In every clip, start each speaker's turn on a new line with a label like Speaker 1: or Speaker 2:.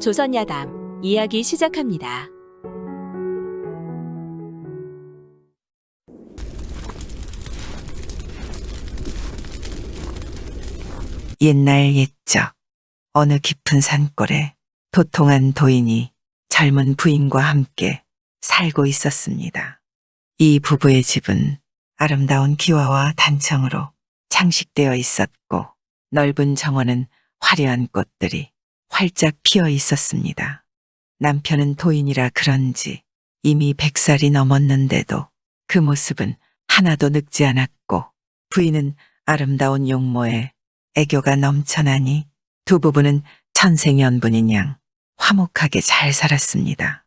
Speaker 1: 조선야담 이야기 시작합니다.
Speaker 2: 옛날 옛적 어느 깊은 산골에 도통한 도인이 젊은 부인과 함께 살고 있었습니다. 이 부부의 집은 아름다운 기와와 단청으로 장식되어 있었고 넓은 정원은 화려한 꽃들이 활짝 피어 있었습니다. 남편은 도인이라 그런지 이미 100살이 넘었는데도 그 모습은 하나도 늙지 않았고 부인은 아름다운 용모에 애교가 넘쳐나니 두 부부는 천생연분인 양 화목하게 잘 살았습니다.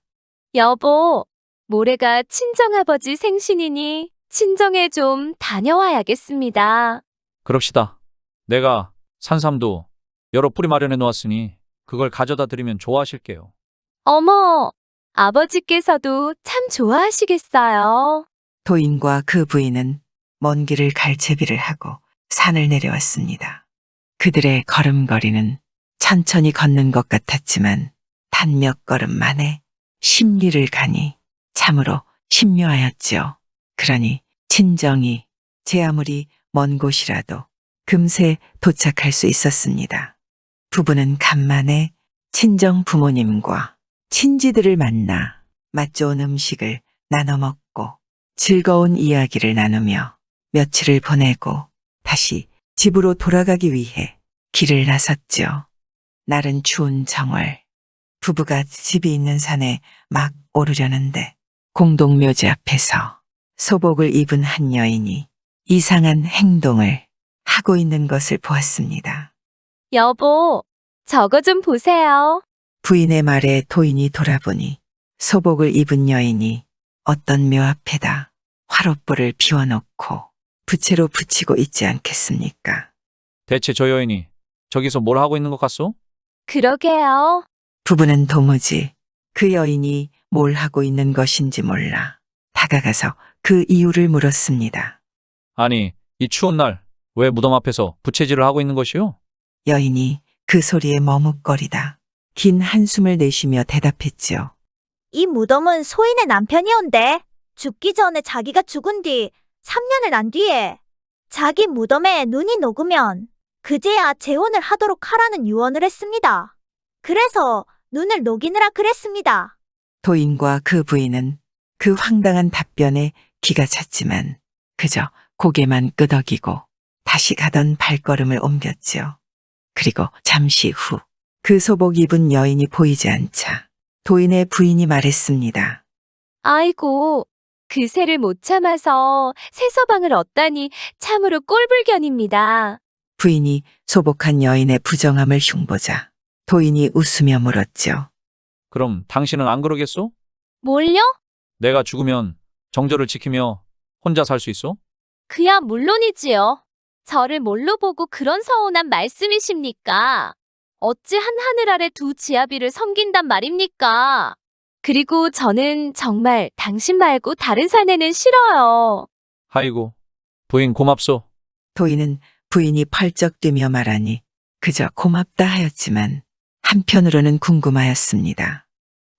Speaker 3: 여보, 모레가 친정아버지 생신이니 친정에 좀 다녀와야겠습니다.
Speaker 4: 그럽시다. 내가 산삼도 여러 뿌리 마련해 놓았으니 그걸 가져다 드리면 좋아하실게요.
Speaker 3: 어머, 아버지께서도 참 좋아하시겠어요.
Speaker 2: 도인과 그 부인은 먼 길을 갈채비를 하고 산을 내려왔습니다. 그들의 걸음걸이는 천천히 걷는 것 같았지만 단 몇 걸음 만에 십리를 가니 참으로 신묘하였지요. 그러니 친정이 제 아무리 먼 곳이라도 금세 도착할 수 있었습니다. 부부는 간만에 친정 부모님과 친지들을 만나 맛 좋은 음식을 나눠 먹고 즐거운 이야기를 나누며 며칠을 보내고 다시 집으로 돌아가기 위해 길을 나섰죠. 날은 추운 정월, 부부가 집이 있는 산에 막 오르려는데 공동묘지 앞에서 소복을 입은 한 여인이 이상한 행동을 하고 있는 것을 보았습니다.
Speaker 3: 여보, 저거 좀 보세요.
Speaker 2: 부인의 말에 도인이 돌아보니 소복을 입은 여인이 어떤 묘 앞에다 화롯불을 피워놓고 부채로 붙이고 있지 않겠습니까?
Speaker 4: 대체 저 여인이 저기서 뭘 하고 있는 것 같소?
Speaker 3: 그러게요.
Speaker 2: 부부는 도무지 그 여인이 뭘 하고 있는 것인지 몰라 다가가서 그 이유를 물었습니다.
Speaker 4: 아니, 이 추운 날 왜 무덤 앞에서 부채질을 하고 있는 것이요?
Speaker 2: 여인이 그 소리에 머뭇거리다 긴 한숨을 내쉬며 대답했지요.
Speaker 5: 이 무덤은 소인의 남편이온데 죽기 전에 자기가 죽은 뒤 3년을 난 뒤에 자기 무덤에 눈이 녹으면 그제야 재혼을 하도록 하라는 유언을 했습니다. 그래서 눈을 녹이느라 그랬습니다.
Speaker 2: 도인과 그 부인은 그 황당한 답변에 기가 찼지만 그저 고개만 끄덕이고 다시 가던 발걸음을 옮겼지요. 그리고 잠시 후 그 소복 입은 여인이 보이지 않자 도인의 부인이 말했습니다.
Speaker 3: 아이고, 그새를 못 참아서 새서방을 얻다니 참으로 꼴불견입니다.
Speaker 2: 부인이 소복한 여인의 부정함을 흉보자 도인이 웃으며 물었죠.
Speaker 4: 그럼 당신은 안 그러겠소?
Speaker 3: 뭘요?
Speaker 4: 내가 죽으면 정절을 지키며 혼자 살 수 있어?
Speaker 3: 그야 물론이지요. 저를 뭘로 보고 그런 서운한 말씀이십니까? 어찌 한 하늘 아래 두 지아비를 섬긴단 말입니까? 그리고 저는 정말 당신 말고 다른 사내는 싫어요.
Speaker 4: 아이고, 부인 고맙소.
Speaker 2: 도인은 부인이 펄쩍 뛰며 말하니 그저 고맙다 하였지만 한편으로는 궁금하였습니다.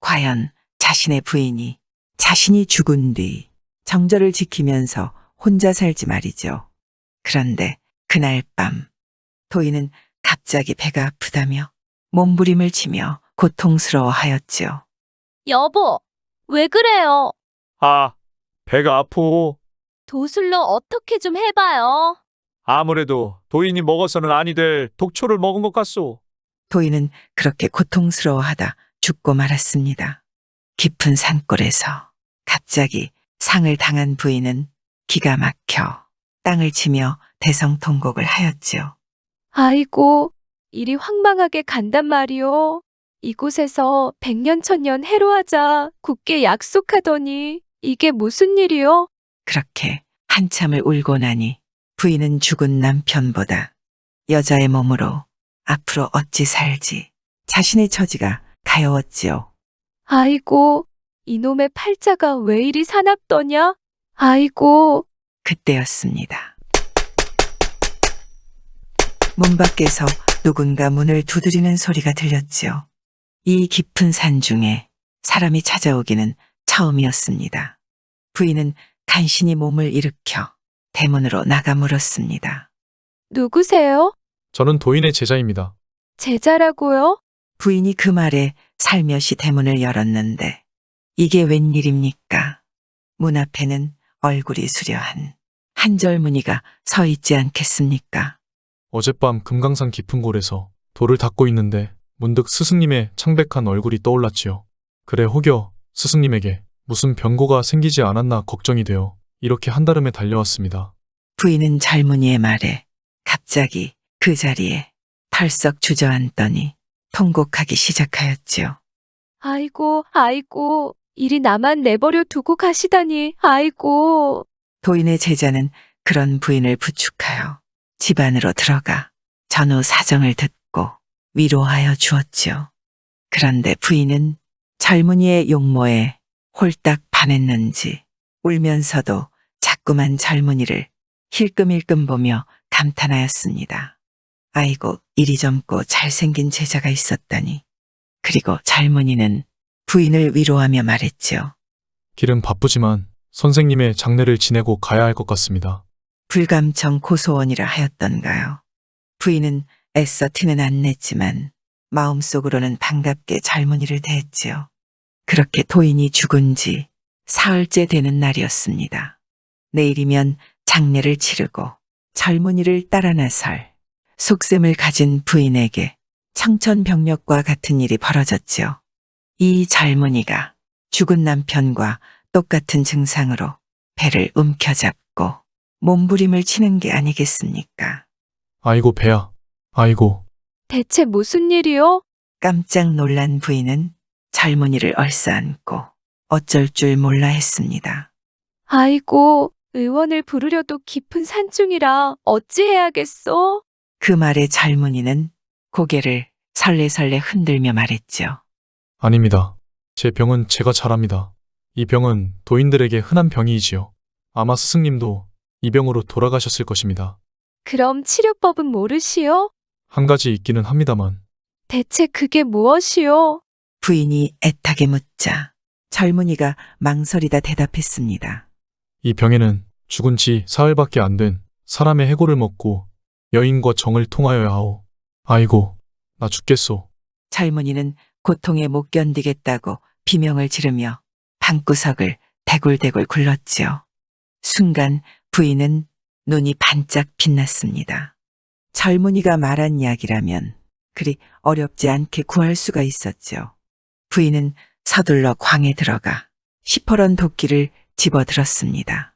Speaker 2: 과연 자신의 부인이 자신이 죽은 뒤 정절을 지키면서 혼자 살지 말이죠. 그런데 그날 밤 도인은 갑자기 배가 아프다며 몸부림을 치며 고통스러워하였지요.
Speaker 3: 여보, 왜 그래요?
Speaker 6: 아, 배가 아프오.
Speaker 3: 도술로 어떻게 좀 해봐요.
Speaker 6: 아무래도 도인이 먹어서는 아니 될 독초를 먹은 것 같소.
Speaker 2: 도인은 그렇게 고통스러워하다 죽고 말았습니다. 깊은 산골에서 갑자기 상을 당한 부인은 기가 막혀 땅을 치며 대성통곡을 하였지요.
Speaker 3: 아이고, 일이 황망하게 간단 말이오. 이곳에서 백년천년 해로하자 굳게 약속하더니 이게 무슨 일이오?
Speaker 2: 그렇게 한참을 울고 나니 부인은 죽은 남편보다 여자의 몸으로 앞으로 어찌 살지 자신의 처지가 가여웠지요.
Speaker 3: 아이고, 이놈의 팔자가 왜 이리 사납더냐? 아이고.
Speaker 2: 그때였습니다. 문 밖에서 누군가 문을 두드리는 소리가 들렸지요. 이 깊은 산 중에 사람이 찾아오기는 처음이었습니다. 부인은 간신히 몸을 일으켜 대문으로 나가 물었습니다.
Speaker 3: 누구세요?
Speaker 7: 저는 도인의 제자입니다.
Speaker 3: 제자라고요?
Speaker 2: 부인이 그 말에 살며시 대문을 열었는데 이게 웬일입니까? 문 앞에는 얼굴이 수려한 한절무늬가 서 있지 않겠습니까?
Speaker 7: 어젯밤 금강산 깊은 골에서 돌을 닦고 있는데 문득 스승님의 창백한 얼굴이 떠올랐지요. 그래 혹여 스승님에게 무슨 변고가 생기지 않았나 걱정이 되어 이렇게 한달음에 달려왔습니다.
Speaker 2: 부인은 젊은이의 말에 갑자기 그 자리에 털썩 주저앉더니 통곡하기 시작하였지요.
Speaker 3: 아이고, 이리 나만 내버려 두고 가시다니, 아이고.
Speaker 2: 도인의 제자는 그런 부인을 부축하여 집 안으로 들어가 전후 사정을 듣고 위로하여 주었지요. 그런데 부인은 젊은이의 용모에 홀딱 반했는지 울면서도 자꾸만 젊은이를 힐끔힐끔 보며 감탄하였습니다. 아이고, 이리 젊고 잘생긴 제자가 있었다니. 그리고 젊은이는 부인을 위로하며 말했지요.
Speaker 7: 길은 바쁘지만 선생님의 장례를 지내고 가야 할 것 같습니다.
Speaker 2: 불감청 고소원이라 하였던가요. 부인은 애써 티는 안 냈지만 마음속으로는 반갑게 젊은이를 대했지요. 그렇게 도인이 죽은 지 사흘째 되는 날이었습니다. 내일이면 장례를 치르고 젊은이를 따라 나설 속셈을 가진 부인에게 청천벽력과 같은 일이 벌어졌지요. 이 젊은이가 죽은 남편과 똑같은 증상으로 배를 움켜잡고 몸부림을 치는 게 아니겠습니까?
Speaker 7: 아이고 배야. 아이고.
Speaker 3: 대체 무슨 일이요?
Speaker 2: 깜짝 놀란 부인은 젊은이를 얼싸안고 어쩔 줄 몰라 했습니다.
Speaker 3: 아이고, 의원을 부르려도 깊은 산중이라 어찌해야겠소?
Speaker 2: 그 말에 젊은이는 고개를 설레설레 흔들며 말했죠.
Speaker 7: 아닙니다. 제 병은 제가 잘합니다. 이 병은 도인들에게 흔한 병이지요. 아마 스승님도 이 병으로 돌아가셨을 것입니다.
Speaker 3: 그럼 치료법은 모르시오?
Speaker 7: 한 가지 있기는 합니다만
Speaker 3: 대체 그게 무엇이오?
Speaker 2: 부인이 애타게 묻자 젊은이가 망설이다 대답했습니다.
Speaker 7: 이 병에는 죽은 지 사흘밖에 안 된 사람의 해골을 먹고 여인과 정을 통하여야 하오. 아이고, 나 죽겠소.
Speaker 2: 젊은이는 고통에 못 견디겠다고 비명을 지르며 방구석을 대굴대굴 굴렀지요. 순간 부인은 눈이 반짝 빛났습니다. 젊은이가 말한 약이라면 그리 어렵지 않게 구할 수가 있었죠. 부인은 서둘러 광에 들어가 시퍼런 도끼를 집어들었습니다.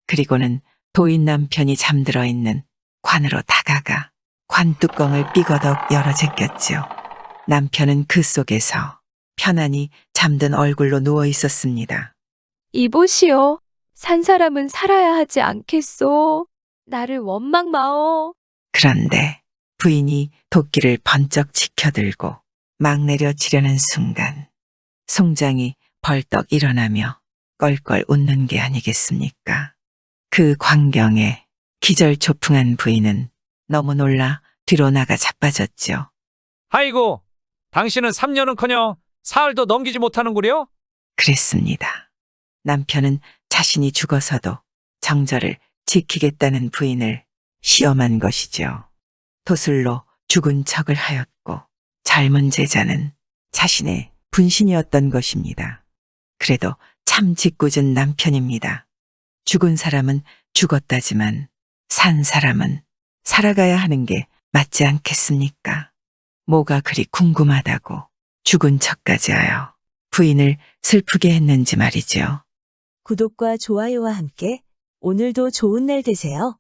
Speaker 2: 그리고는 도인 남편이 잠들어 있는 관으로 다가가 관 뚜껑을 삐거덕 열어 제꼈지요. 남편은 그 속에서 편안히 잠든 얼굴로 누워 있었습니다.
Speaker 3: 이보시오. 산 사람은 살아야 하지 않겠소? 나를 원망 마오.
Speaker 2: 그런데 부인이 도끼를 번쩍 치켜들고 막 내려치려는 순간 송장이 벌떡 일어나며 껄껄 웃는 게 아니겠습니까? 그 광경에 기절초풍한 부인은 너무 놀라 뒤로 나가 자빠졌죠.
Speaker 4: 아이고, 당신은 3년은커녕 사흘도 넘기지 못하는구려?
Speaker 2: 그랬습니다. 남편은 자신이 죽어서도 정절을 지키겠다는 부인을 시험한 것이죠. 도술로 죽은 척을 하였고 젊은 제자는 자신의 분신이었던 것입니다. 그래도 참 짓궂은 남편입니다. 죽은 사람은 죽었다지만 산 사람은 살아가야 하는 게 맞지 않겠습니까? 뭐가 그리 궁금하다고 죽은 척까지 하여 부인을 슬프게 했는지 말이죠.
Speaker 8: 구독과 좋아요와 함께 오늘도 좋은 날 되세요.